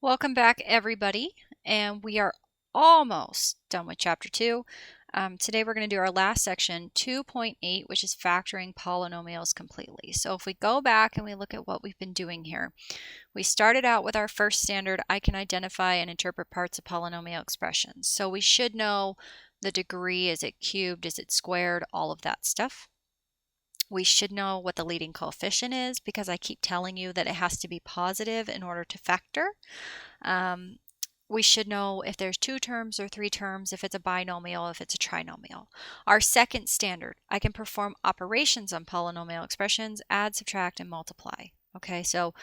Welcome back, everybody, and we are almost done with Chapter 2. Today we're going to do our last section, 2.8, which is factoring polynomials completely. So if we go back and we look at what we've been doing here, we started out with our first standard, I can identify and interpret parts of polynomial expressions. So we should know the degree, is it cubed, is it squared, all of that stuff. We should know what the leading coefficient is because I keep telling you that it has to be positive in order to factor. We should know if there's two terms or three terms, if it's a binomial, if it's a trinomial. Our second standard, I can perform operations on polynomial expressions, add, subtract, and multiply. Okay, so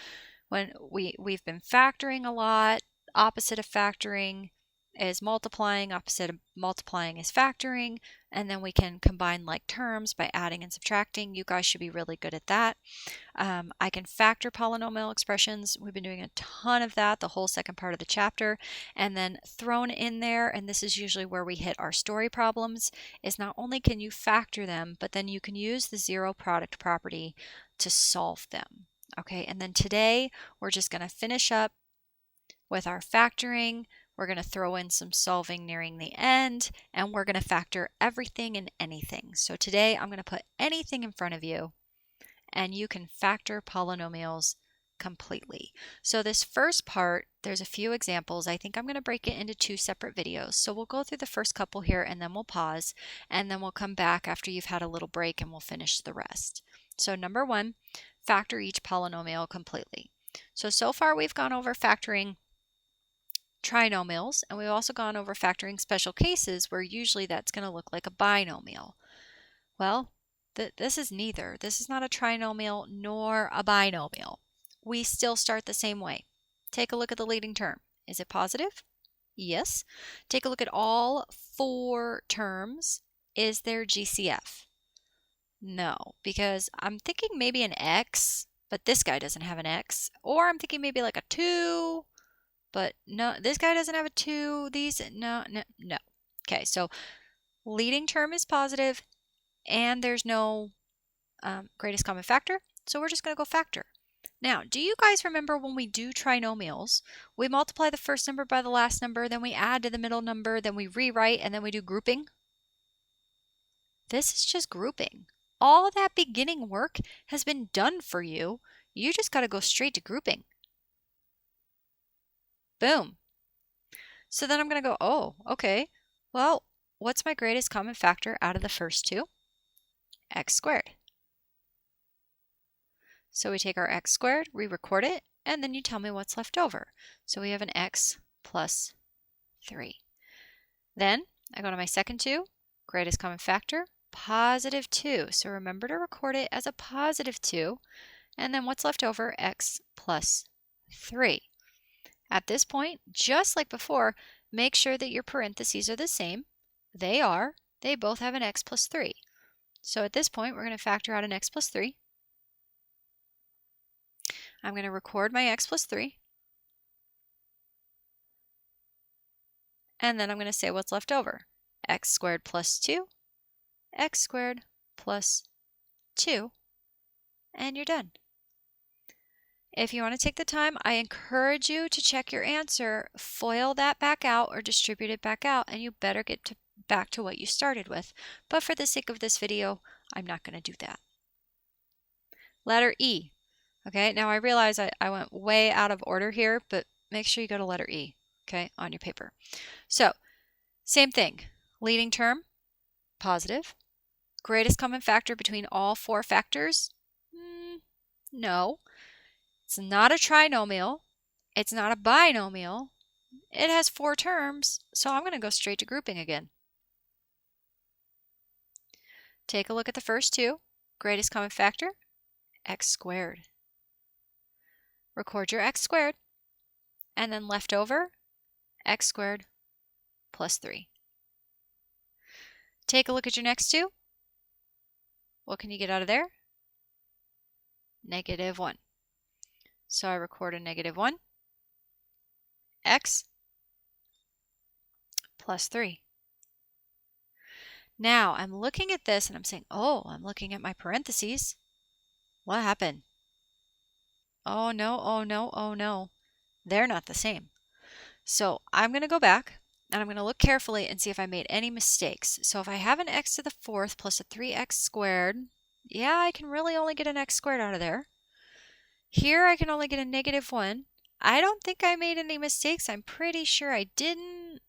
when we've been factoring a lot, opposite of factoring is multiplying, opposite of multiplying is factoring, and then we can combine like terms by adding and subtracting. You guys should be really good at that. I can factor polynomial expressions. We've been doing a ton of that, the whole second part of the chapter. And then thrown in there, and this is usually where we hit our story problems, is not only can you factor them, but then you can use the zero product property to solve them. Okay, and then today we're just going to finish up with our factoring. We're going to throw in some solving nearing the end, and we're going to factor everything and anything. So today I'm going to put anything in front of you, and you can factor polynomials completely. So this first part, there's a few examples. I think I'm going to break it into two separate videos. So we'll go through the first couple here, and then we'll pause, and then we'll come back after you've had a little break, and we'll finish the rest. So number one, factor each polynomial completely. So far we've gone over factoring trinomials, and we've also gone over factoring special cases where usually that's going to look like a binomial. Well, this is neither. This is not a trinomial nor a binomial. We still start the same way. Take a look at the leading term. Is it positive? Yes. Take a look at all four terms. Is there GCF? No, because I'm thinking maybe an x, but this guy doesn't have an x. Or I'm thinking maybe like a 2, but no, this guy doesn't have a 2. These, no. Okay, so leading term is positive, and there's no greatest common factor, so we're just going to go factor. Now, do you guys remember when we do trinomials, we multiply the first number by the last number, then we add to the middle number, then we rewrite, and then we do grouping? This is just grouping. All that beginning work has been done for you. You just got to go straight to grouping. Boom. So then I'm going to go, oh, okay, well, what's my greatest common factor out of the first two? X squared. So we take our x squared, we record it, and then you tell me what's left over. So we have an x plus 3. Then I go to my second 2, greatest common factor, positive 2. So remember to record it as a positive 2. And then what's left over? X plus 3. At this point, just like before, make sure that your parentheses are the same. They are. They both have an x plus 3. So at this point, we're going to factor out an x plus 3. I'm going to record my x plus 3. And then I'm going to say what's left over. X squared plus 2, x squared plus 2, and you're done. If you want to take the time, I encourage you to check your answer, FOIL that back out or distribute it back out, and you better get back to what you started with. But for the sake of this video, I'm not going to do that. Letter E. Okay, now I realize I went way out of order here, but make sure you go to letter E, okay, on your paper. So, same thing. Leading term, positive. Greatest common factor between all four factors? No. It's not a trinomial. It's not a binomial. It has 4 terms, so I'm going to go straight to grouping again. Take a look at the first 2. Greatest common factor, x squared. Record your x squared, and then left over, x squared plus 3. Take a look at your next 2. What can you get out of there? Negative 1. So I record a negative 1, x plus 3. Now I'm looking at this and I'm saying, oh, I'm looking at my parentheses. What happened? Oh no, oh no, oh no. They're not the same. So I'm going to go back and I'm going to look carefully and see if I made any mistakes. So if I have an x to the fourth plus a 3x squared, yeah, I can really only get an x squared out of there. Here I can only get a -1. I don't think I made any mistakes. I'm pretty sure I didn't.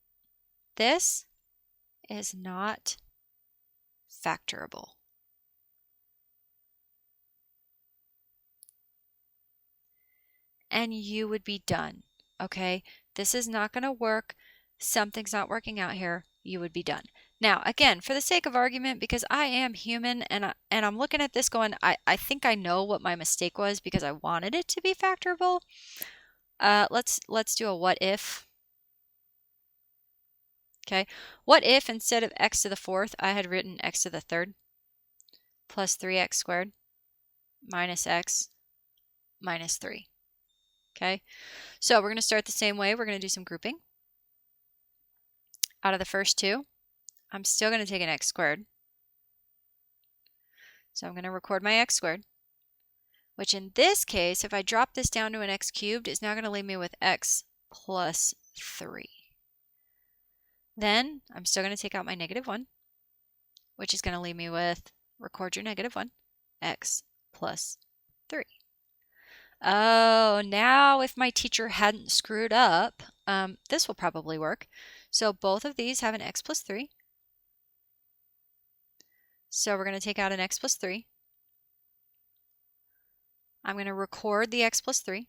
This is not factorable. And you would be done, okay? This is not going to work. Something's not working out here. You would be done. Now, again, for the sake of argument, because I am human and I'm looking at this going, I think I know what my mistake was because I wanted it to be factorable. Let's do a what if. Okay, what if instead of x to the fourth, I had written x to the third plus 3x squared minus x minus 3. Okay, so we're going to start the same way. We're going to do some grouping. Out of the first two, I'm still going to take an x squared. So I'm going to record my x squared, which in this case, if I drop this down to an x cubed, is now going to leave me with x plus 3. Then I'm still going to take out my -1, which is going to leave me with, record your -1, x plus 3. Oh, now if my teacher hadn't screwed up, this will probably work. So both of these have an x plus 3. So we're going to take out an x plus 3. I'm going to record the x plus 3.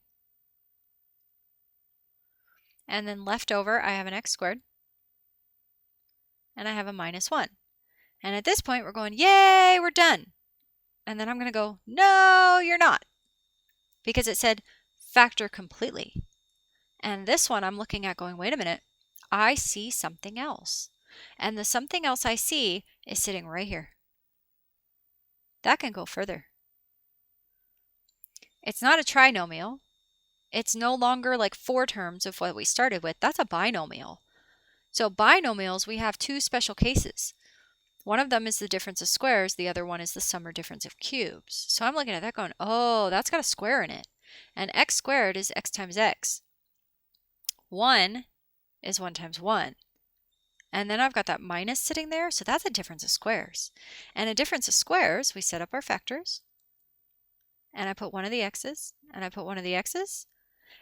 And then left over, I have an x squared. And I have a -1. And at this point, we're going, yay, we're done. And then I'm going to go, no, you're not. Because it said factor completely. And this one I'm looking at going, wait a minute, I see something else. And the something else I see is sitting right here. That can go further. It's not a trinomial. It's no longer like 4 terms of what we started with. That's a binomial. So binomials, we have 2 special cases. One of them is the difference of squares. The other one is the sum or difference of cubes. So I'm looking at that going, oh, that's got a square in it. And x squared is x times x. 1 is 1 times 1. And then I've got that minus sitting there, so that's a difference of squares. And a difference of squares, we set up our factors. And I put one of the x's, and I put one of the x's,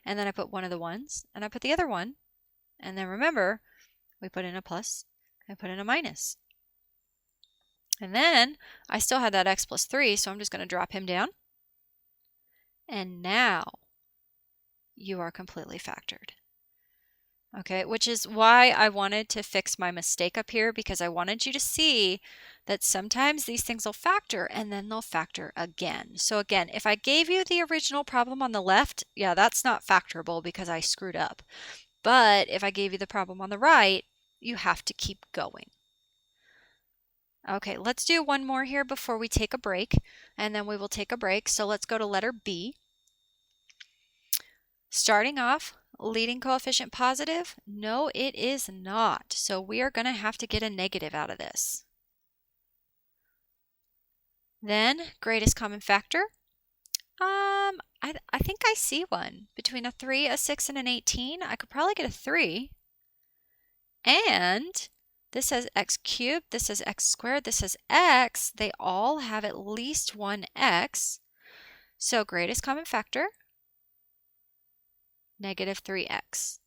and then I put one of the ones, and I put the other one. And then remember, we put in a plus, I put in a minus. And then I still had that x plus 3, so I'm just going to drop him down. And now you are completely factored. Okay, which is why I wanted to fix my mistake up here, because I wanted you to see that sometimes these things will factor and then they'll factor again. So again, if I gave you the original problem on the left, yeah, that's not factorable because I screwed up. But if I gave you the problem on the right, you have to keep going. Okay, let's do one more here before we take a break, and then we will take a break. So let's go to letter B. Starting off, leading coefficient positive? No, it is not. So we are going to have to get a negative out of this. Then, greatest common factor? I think I see one. Between a 3, a 6, and an 18, I could probably get a 3. And this says x cubed, this says x squared, this says x. They all have at least one x. So greatest common factor, -3x.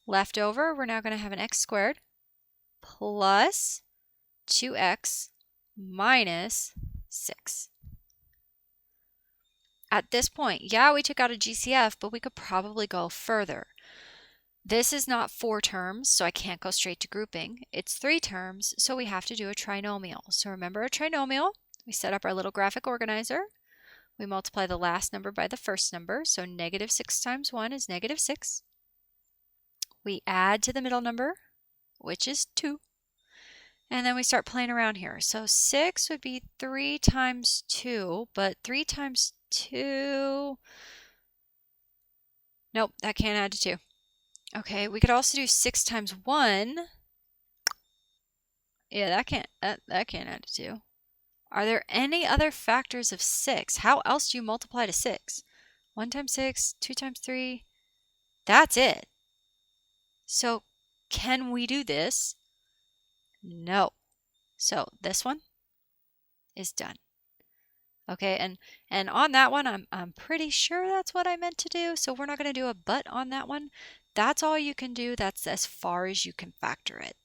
Left over, we're now going to have an x squared plus 2x minus 6. At this point, yeah, we took out a GCF, but we could probably go further. This is not 4 terms, so I can't go straight to grouping. It's 3 terms, so we have to do a trinomial. So remember a trinomial, we set up our little graphic organizer. We multiply the last number by the first number, so -6 times 1 is -6. We add to the middle number, which is 2. And then we start playing around here. So 6 would be 3 times 2, but 3 times 2... Nope, that can't add to 2. Okay, we could also do 6 times 1. Yeah, that can't add to 2. Are there any other factors of 6? How else do you multiply to 6? 1 times 6, 2 times 3. That's it. So can we do this? No. So this one is done. Okay, and on that one, I'm pretty sure that's what I meant to do. So we're not going to do a but on that one. That's all you can do. That's as far as you can factor it.